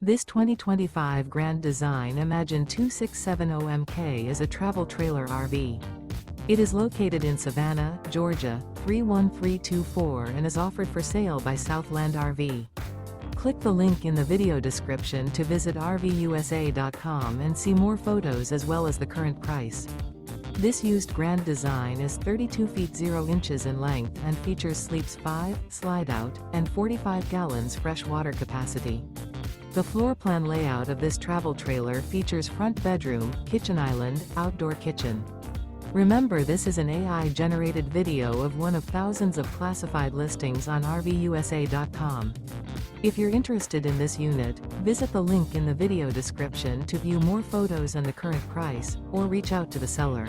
This 2025 Grand Design Imagine 2670MK is a travel trailer RV. It is located in Savannah, Georgia, 31324 and is offered for sale by Southland RV. Click the link in the video description to visit RVUSA.com and see more photos as well as the current price. This used Grand Design is 32 feet 0 inches in length and features sleeps 5, Slideout, and 45 gallons fresh water capacity. The floor plan layout of this travel trailer features front bedroom, kitchen island, outdoor kitchen. Remember, this is an AI-generated video of one of thousands of classified listings on RVUSA.com. If you're interested in this unit, visit the link in the video description to view more photos and the current price, or reach out to the seller.